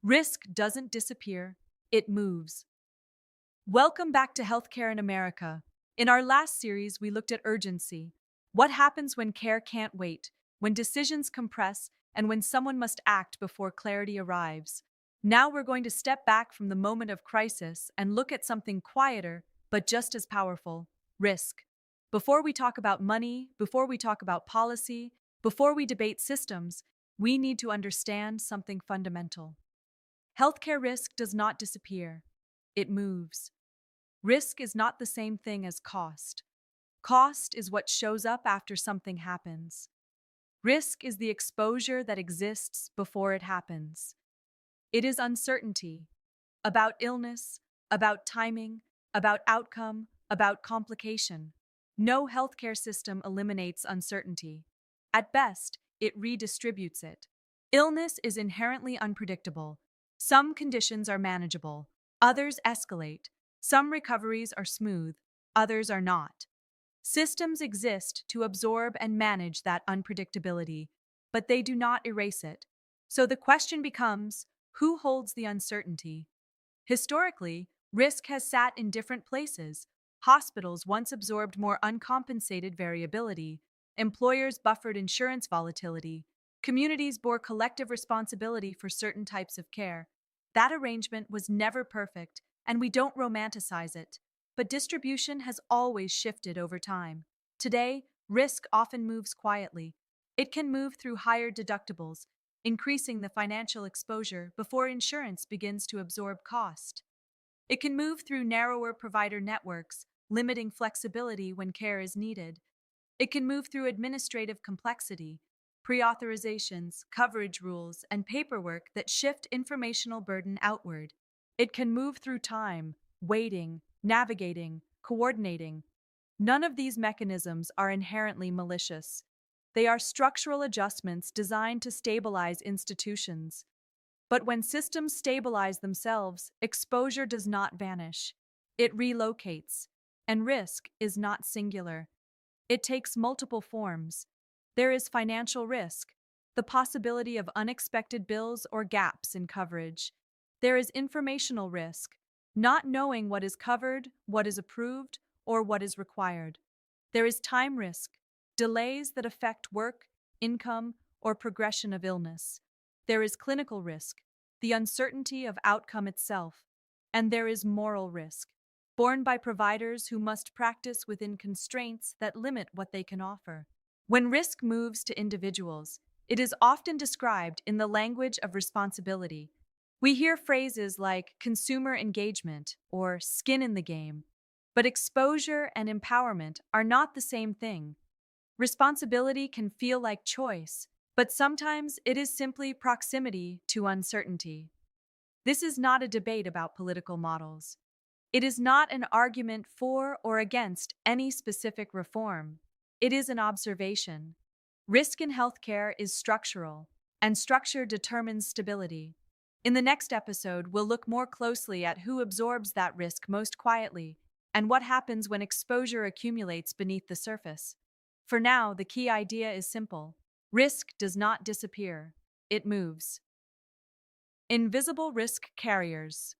Risk doesn't disappear, it moves. Welcome back to Healthcare in America. In our last series, we looked at urgency. What happens when care can't wait, when decisions compress, and when someone must act before clarity arrives? Now we're going to step back from the moment of crisis and look at something quieter, but just as powerful: risk. Before we talk about money, before we talk about policy, before we debate systems, we need to understand something fundamental. Healthcare risk does not disappear, it moves. Risk is not the same thing as cost. Cost is what shows up after something happens. Risk is the exposure that exists before it happens. It is uncertainty about illness, about timing, about outcome, about complication. No healthcare system eliminates uncertainty. At best, it redistributes it. Illness is inherently unpredictable. Some conditions are manageable, others escalate. Some recoveries are smooth, others are not. Systems exist to absorb and manage that unpredictability, but they do not erase it. So the question becomes, who holds the uncertainty? Historically, risk has sat in different places. Hospitals once absorbed more uncompensated variability. Employers buffered insurance volatility. Communities bore collective responsibility for certain types of care. That arrangement was never perfect, and we don't romanticize it. But distribution has always shifted over time. Today, risk often moves quietly. It can move through higher deductibles, increasing the financial exposure before insurance begins to absorb cost. It can move through narrower provider networks, limiting flexibility when care is needed. It can move through administrative complexity, pre-authorizations, coverage rules, and paperwork that shift informational burden outward. It can move through time, waiting, navigating, coordinating. None of these mechanisms are inherently malicious. They are structural adjustments designed to stabilize institutions. But when systems stabilize themselves, exposure does not vanish. It relocates. And risk is not singular. It takes multiple forms. There is financial risk, the possibility of unexpected bills or gaps in coverage. There is informational risk, not knowing what is covered, what is approved, or what is required. There is time risk, delays that affect work, income, or progression of illness. There is clinical risk, the uncertainty of outcome itself. And there is moral risk, borne by providers who must practice within constraints that limit what they can offer. When risk moves to individuals, it is often described in the language of responsibility. We hear phrases like consumer engagement or skin in the game, but exposure and empowerment are not the same thing. Responsibility can feel like choice, but sometimes it is simply proximity to uncertainty. This is not a debate about political models. It is not an argument for or against any specific reform. It is an observation. Risk in healthcare is structural, and structure determines stability. In the next episode, we'll look more closely at who absorbs that risk most quietly and what happens when exposure accumulates beneath the surface. For now, the key idea is simple: risk does not disappear, it moves. Invisible risk carriers.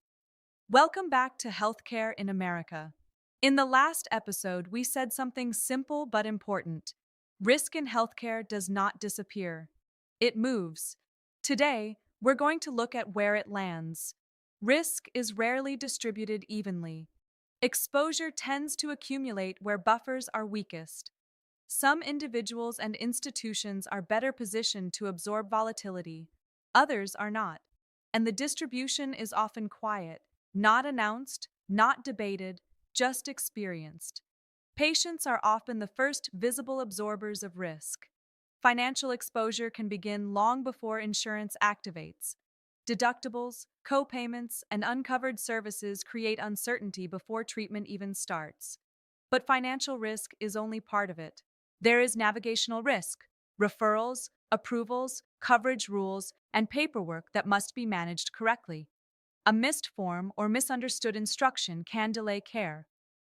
Welcome back to Healthcare in America. In the last episode, we said something simple but important. Risk in healthcare does not disappear, it moves. Today, we're going to look at where it lands. Risk is rarely distributed evenly. Exposure tends to accumulate where buffers are weakest. Some individuals and institutions are better positioned to absorb volatility, others are not. And the distribution is often quiet, not announced, not debated, just experienced. Patients are often the first visible absorbers of risk. Financial exposure can begin long before insurance activates. Deductibles, co-payments, and uncovered services create uncertainty before treatment even starts. But financial risk is only part of it. There is navigational risk, referrals, approvals, coverage rules, and paperwork that must be managed correctly. A missed form or misunderstood instruction can delay care.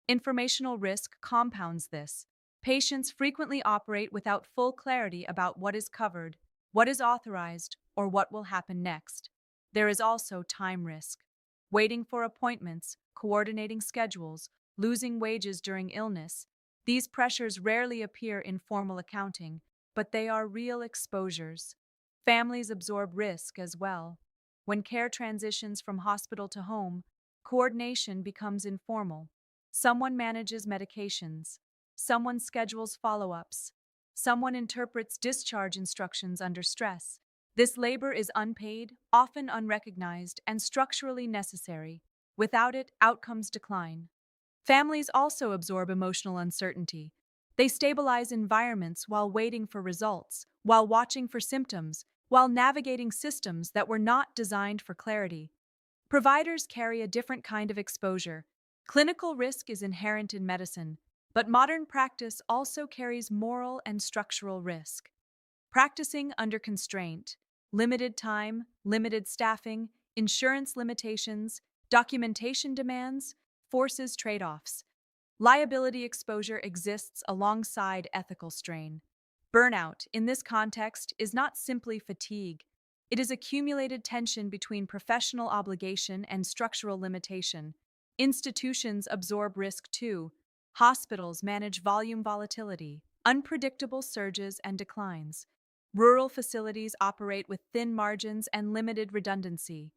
Informational risk compounds this. Patients frequently operate without full clarity about what is covered, what is authorized, or what will happen next. There is also time risk. Waiting for appointments, coordinating schedules, losing wages during illness. These pressures rarely appear in formal accounting, but they are real exposures. Families absorb risk as well. When care transitions from hospital to home, coordination becomes informal. Someone manages medications. Someone schedules follow ups. Someone interprets discharge instructions under stress. This labor is unpaid, often unrecognized, and structurally necessary. Without it, outcomes decline. Families also absorb emotional uncertainty. They stabilize environments while waiting for results, while watching for symptoms, while navigating systems that were not designed for clarity. Providers carry a different kind of exposure. Clinical risk is inherent in medicine, but modern practice also carries moral and structural risk. Practicing under constraint, limited time, limited staffing, insurance limitations, documentation demands, forces trade offs. Liability exposure exists alongside ethical strain. Burnout, in this context, is not simply fatigue. It is accumulated tension between professional obligation and structural limitation. Institutions absorb risk too. Hospitals manage volume volatility, unpredictable surges and declines. Rural facilities operate with thin margins and limited redundancy.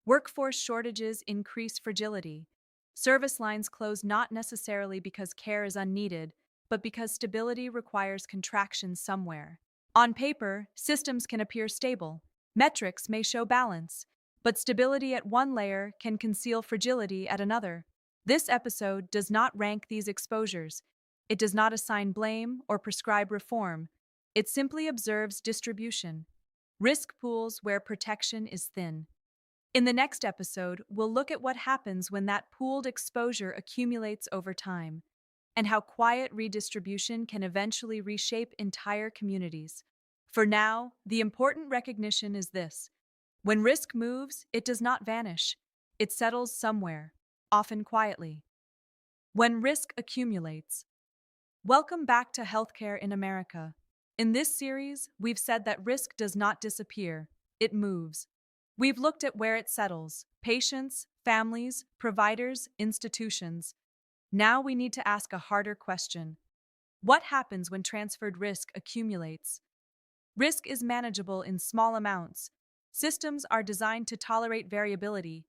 Workforce shortages increase fragility. Service lines close not necessarily because care is unneeded, but because stability requires contraction somewhere. On paper, systems can appear stable. Metrics may show balance, but stability at one layer can conceal fragility at another. This episode does not rank these exposures. It does not assign blame or prescribe reform. It simply observes distribution. Risk pools where protection is thin. In the next episode, we'll look at what happens when that pooled exposure accumulates over time, and how quiet redistribution can eventually reshape entire communities. For now, the important recognition is this: when risk moves, it does not vanish. It settles somewhere, often quietly. When risk accumulates. Welcome back to Healthcare in America. In this series, we've said that risk does not disappear, it moves. We've looked at where it settles: patients, families, providers, institutions. Now we need to ask a harder question. What happens when transferred risk accumulates? Risk is manageable in small amounts. Systems are designed to tolerate variability.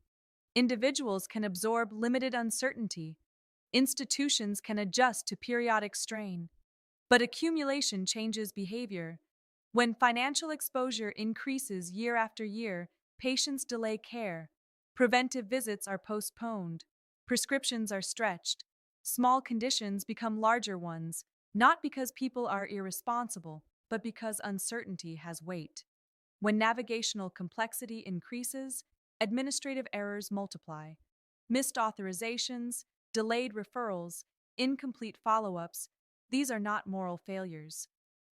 Individuals can absorb limited uncertainty. Institutions can adjust to periodic strain. But accumulation changes behavior. When financial exposure increases year after year, patients delay care. Preventive visits are postponed. Prescriptions are stretched. Small conditions become larger ones, not because people are irresponsible, but because uncertainty has weight. When navigational complexity increases, administrative errors multiply. Missed authorizations, delayed referrals, incomplete follow-ups, these are not moral failures.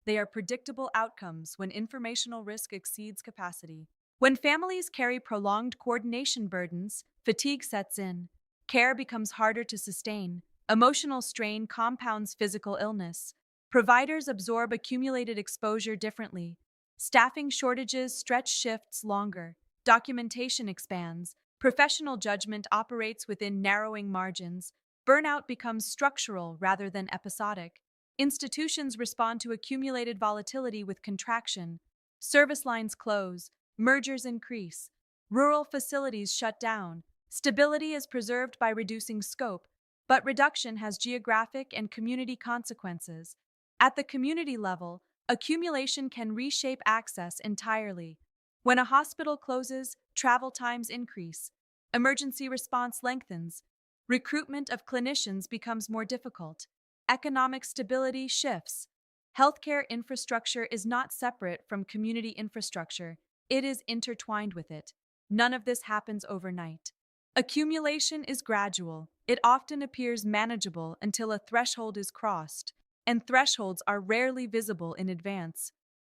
They are predictable outcomes when informational risk exceeds capacity. When families carry prolonged coordination burdens, fatigue sets in. Care becomes harder to sustain. Emotional strain compounds physical illness. Providers absorb accumulated exposure differently. Staffing shortages stretch shifts longer. Documentation expands. Professional judgment operates within narrowing margins. Burnout becomes structural rather than episodic. Institutions respond to accumulated volatility with contraction. Service lines close. Mergers increase. Rural facilities shut down. Stability is preserved by reducing scope, but reduction has geographic and community consequences. At the community level, accumulation can reshape access entirely. When a hospital closes, travel times increase. Emergency response lengthens. Recruitment of clinicians becomes more difficult. Economic stability shifts. Healthcare infrastructure is not separate from community infrastructure. It is intertwined with it. None of this happens overnight. Accumulation is gradual. It often appears manageable until a threshold is crossed, and thresholds are rarely visible in advance.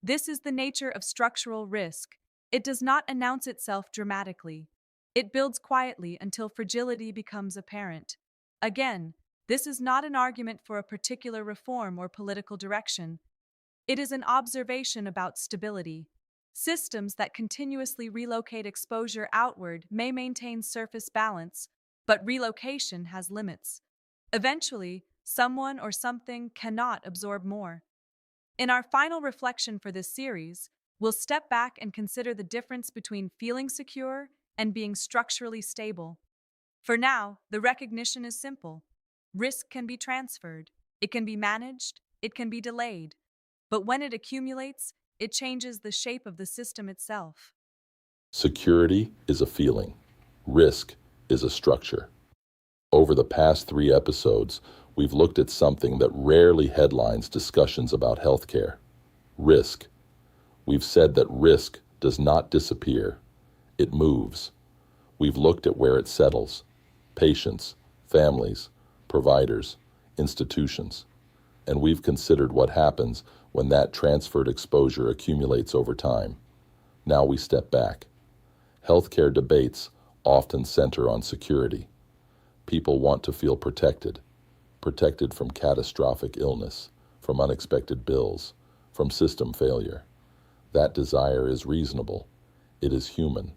This is the nature of structural risk. It does not announce itself dramatically. It builds quietly until fragility becomes apparent. Again, this is not an argument for a particular reform or political direction. It is an observation about stability. Systems that continuously relocate exposure outward may maintain surface balance, but relocation has limits. Eventually, someone or something cannot absorb more. In our final reflection for this series, we'll step back and consider the difference between feeling secure and being structurally stable. For now, the recognition is simple. Risk can be transferred, it can be managed, it can be delayed. But when it accumulates, it changes the shape of the system itself. Security is a feeling. Risk is a structure. Over the past 3 episodes, we've looked at something that rarely headlines discussions about healthcare: risk. We've said that risk does not disappear, it moves. We've looked at where it settles: patients, families, providers, institutions. And we've considered what happens when that transferred exposure accumulates over time. Now we step back. Healthcare debates often center on security. People want to feel protected from catastrophic illness, from unexpected bills, from system failure. That desire is reasonable. It is human.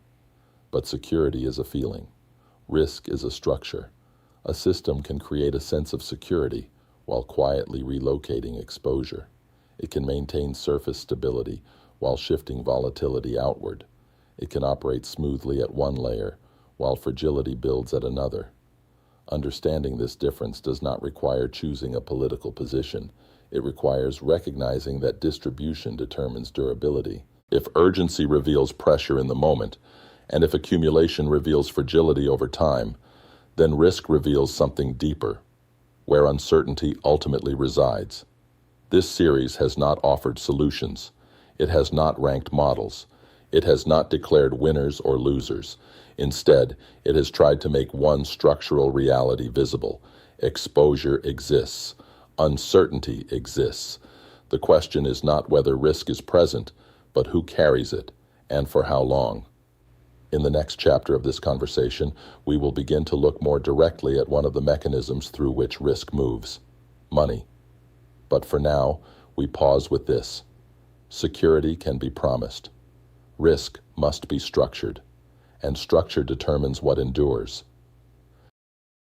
But security is a feeling. Risk is a structure. A system can create a sense of security while quietly relocating exposure. It can maintain surface stability while shifting volatility outward. It can operate smoothly at one layer while fragility builds at another. Understanding this difference does not require choosing a political position. It requires recognizing that distribution determines durability. If urgency reveals pressure in the moment, and if accumulation reveals fragility over time, then risk reveals something deeper, where uncertainty ultimately resides. This series has not offered solutions. It has not ranked models. It has not declared winners or losers. Instead, it has tried to make one structural reality visible. Exposure exists. Uncertainty exists. The question is not whether risk is present, but who carries it, and for how long. In the next chapter of this conversation, we will begin to look more directly at one of the mechanisms through which risk moves: money. But for now, we pause with this. Security can be promised. Risk must be structured, and structure determines what endures.